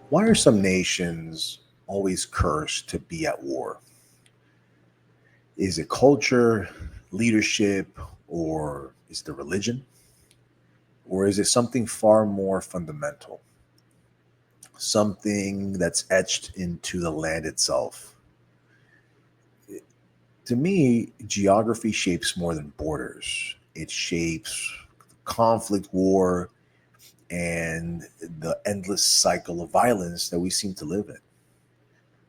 Why are some nations always cursed to be at war? Is it culture, leadership, or is it the religion? Or is it something far more fundamental? Something that's etched into the land itself? To me, geography shapes more than borders. It shapes conflict, war, and the endless cycle of violence that we seem to live in.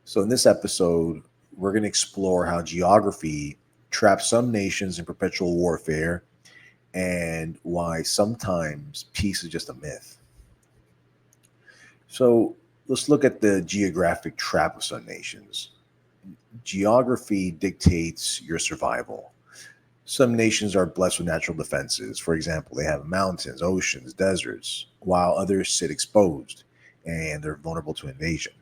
So, in this episode, we're going to explore how geography traps some nations in perpetual warfare and why sometimes peace is just a myth. So, let's look at the geographic trap of some nations. Geography dictates your survival. Some nations are blessed with natural defenses. For example, they have mountains, oceans, deserts, while others sit exposed and they're vulnerable to invasion.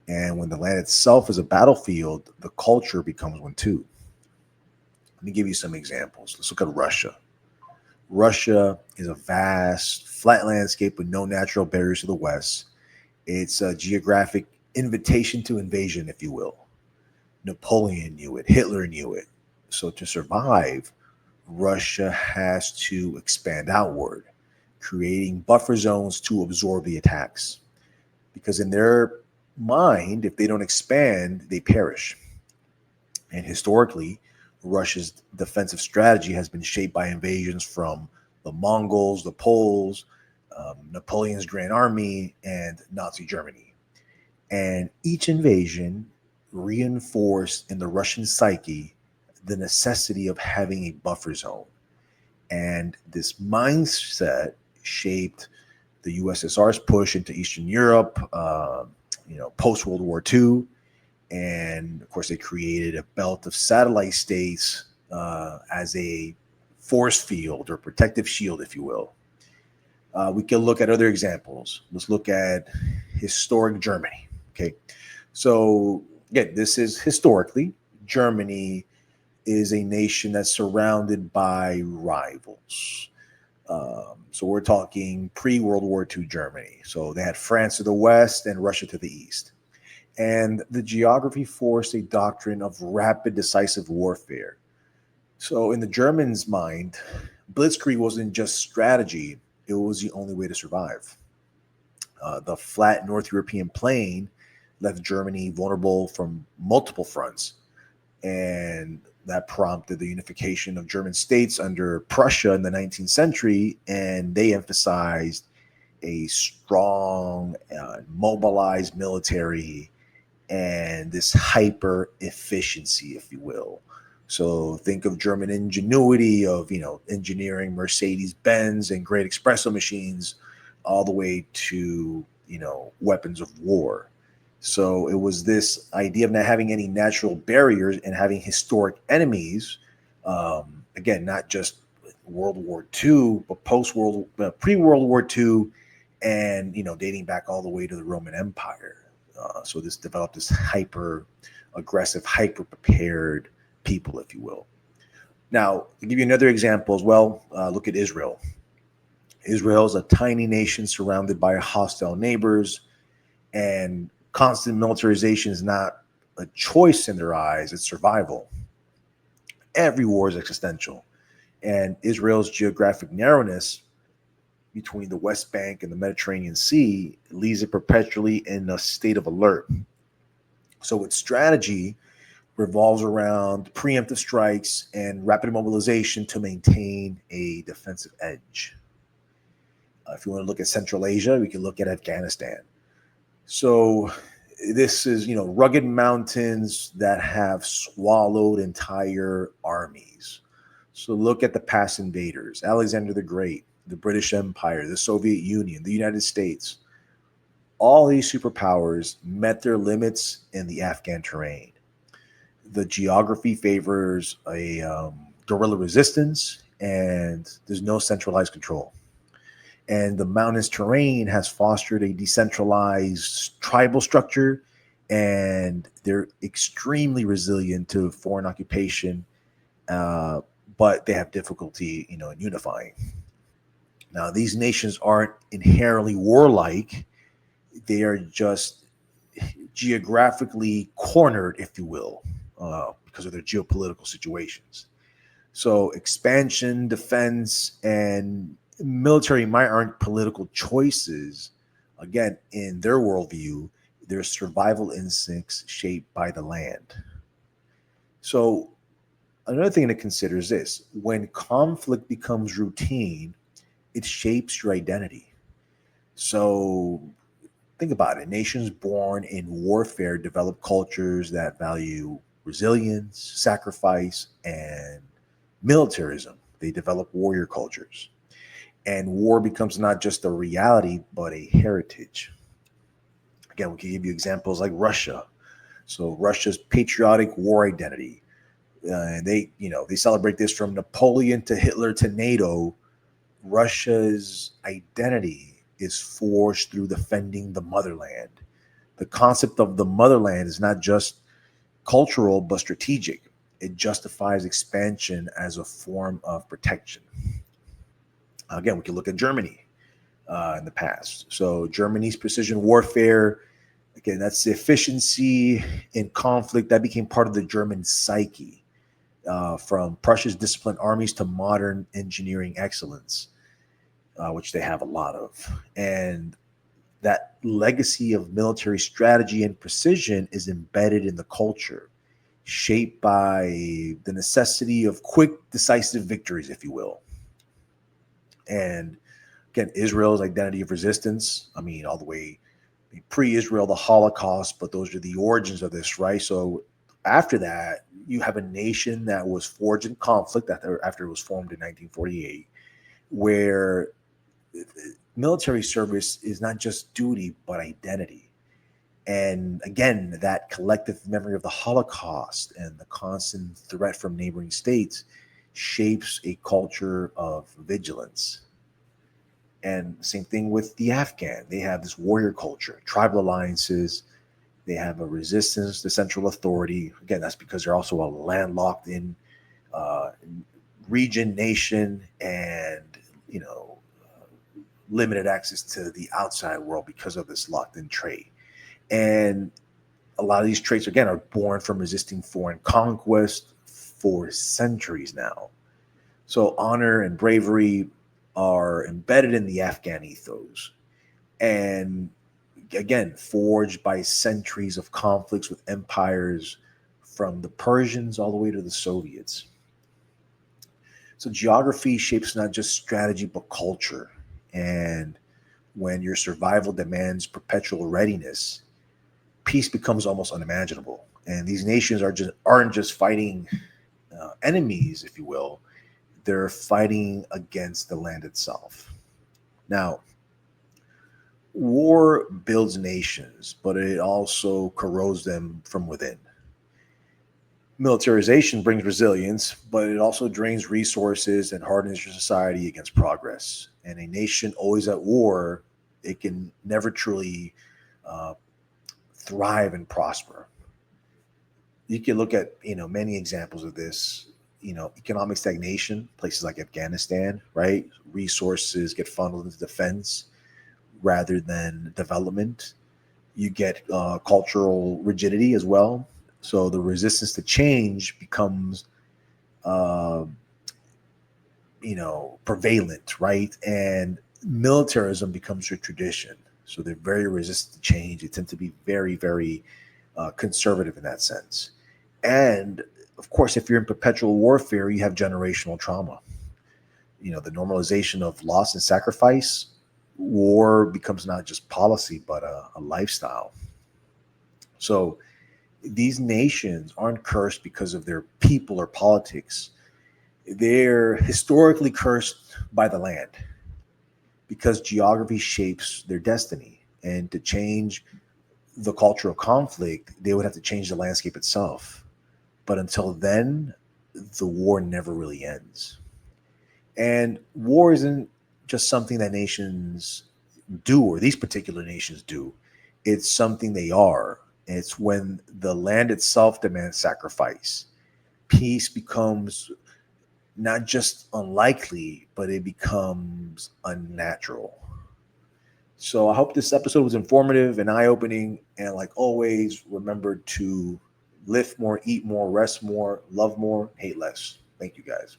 And when the land itself is a battlefield, the culture becomes one too. Let me give you some examples. Let's look at Russia. Russia is a vast, flat landscape with no natural barriers to the west. It's a geographic invitation to invasion, if you will. Napoleon knew it, Hitler knew it. So to survive, Russia has to expand outward, creating buffer zones to absorb the attacks. Because in their mind, if they don't expand, they perish. And historically, Russia's defensive strategy has been shaped by invasions from the Mongols, the Poles, Napoleon's Grand Army, and Nazi Germany. And each invasion reinforced in the Russian psyche the necessity of having a buffer zone. And this mindset shaped the USSR's push into Eastern Europe, post World War II. And of course, they created a belt of satellite states as a force field or protective shield, if you will. We can look at other examples. Let's look at historic Germany. Okay. So, again, this is historically. Germany is a nation that's surrounded by rivals. So we're talking pre-World War II Germany. So they had France to the west and Russia to the east. And the geography forced a doctrine of rapid, decisive warfare. So in the Germans' mind, blitzkrieg wasn't just strategy, it was the only way to survive. The flat North European plain left Germany vulnerable from multiple fronts, and that prompted the unification of German states under Prussia in the 19th century, and they emphasized a strong, mobilized military and this hyper efficiency, if you will. So think of German ingenuity of engineering Mercedes Benz and great espresso machines, all the way to weapons of war. So it was this idea of not having any natural barriers and having historic enemies. Again, not just World War II, but pre-World War II, and dating back all the way to the Roman Empire. So this developed this hyper aggressive, hyper prepared people, if you will. Now, to give you another example as well, look at Israel. Israel is a tiny nation surrounded by hostile neighbors, and constant militarization is not a choice in their eyes, it's survival. Every war is existential. And Israel's geographic narrowness between the West Bank and the Mediterranean Sea leaves it perpetually in a state of alert. So its strategy revolves around preemptive strikes and rapid mobilization to maintain a defensive edge. If you want to look at Central Asia, we can look at Afghanistan. So this is, rugged mountains that have swallowed entire armies. So look at the past invaders: Alexander the Great, the British Empire, the Soviet Union, the United States. All these superpowers met their limits in the Afghan terrain. The geography favors a guerrilla resistance, and there's no centralized control. And the mountainous terrain has fostered a decentralized tribal structure, and they're extremely resilient to foreign occupation, but they have difficulty, in unifying. Now, these nations aren't inherently warlike; They are just geographically cornered, if you will, because of their geopolitical situations. So expansion, defense, and military might aren't political choices. Again, in their worldview, their survival instincts shaped by the land. So another thing to consider is this: when conflict becomes routine, it shapes your identity. So think about it. Nations born in warfare develop cultures that value resilience, sacrifice, and militarism. They develop warrior cultures. And war becomes not just a reality, but a heritage. Again, we can give you examples like Russia. So Russia's patriotic war identity. They celebrate this from Napoleon to Hitler to NATO. Russia's identity is forged through defending the motherland. The concept of the motherland is not just cultural, but strategic. It justifies expansion as a form of protection. Again, we can look at Germany in the past. So, Germany's precision warfare, again, that's the efficiency in conflict that became part of the German psyche, from Prussia's disciplined armies to modern engineering excellence, which they have a lot of. And that legacy of military strategy and precision is embedded in the culture, shaped by the necessity of quick, decisive victories, if you will. And again, Israel's identity of resistance, I mean, all the way pre-Israel, the Holocaust, but those are the origins of this, right? So after that, you have a nation that was forged in conflict after it was formed in 1948, where military service is not just duty, but identity. And again, that collective memory of the Holocaust and the constant threat from neighboring states shapes a culture of vigilance. And same thing with the Afghan. They have this warrior culture, tribal alliances. They have a resistance to central authority. Again, that's because they're also a landlocked in uh, region, nation, and you know, limited access to the outside world because of this locked-in trait. And a lot of these traits, again, are born from resisting foreign conquest for centuries now. So honor and bravery are embedded in the Afghan ethos. And again, forged by centuries of conflicts with empires from the Persians all the way to the Soviets. So geography shapes not just strategy, but culture. And when your survival demands perpetual readiness, peace becomes almost unimaginable. And these nations aren't just fighting enemies, if you will. They're fighting against the land itself. Now, war builds nations, but it also corrodes them from within. Militarization brings resilience, but it also drains resources and hardens your society against progress. And a nation always at war, it can never truly uh, thrive and prosper. You can look at many examples of this. Economic stagnation, places like Afghanistan, right? Resources get funneled into defense rather than development. You get cultural rigidity as well. So the resistance to change becomes, uh, prevalent, right? And militarism becomes your tradition. So they're very resistant to change. They tend to be very, very conservative in that sense. And of course, if you're in perpetual warfare, you have generational trauma. The normalization of loss and sacrifice. War becomes not just policy, but a lifestyle. So these nations aren't cursed because of their people or politics. They're historically cursed by the land because geography shapes their destiny. And to change the cultural conflict, they would have to change the landscape itself. But until then, the war never really ends. And war isn't just something that nations do, or these particular nations do. It's something they are. It's when the land itself demands sacrifice. Peace becomes not just unlikely, but it becomes unnatural. So I hope this episode was informative and eye-opening. And like always, remember to lift more, eat more, rest more, love more, hate less. Thank you guys.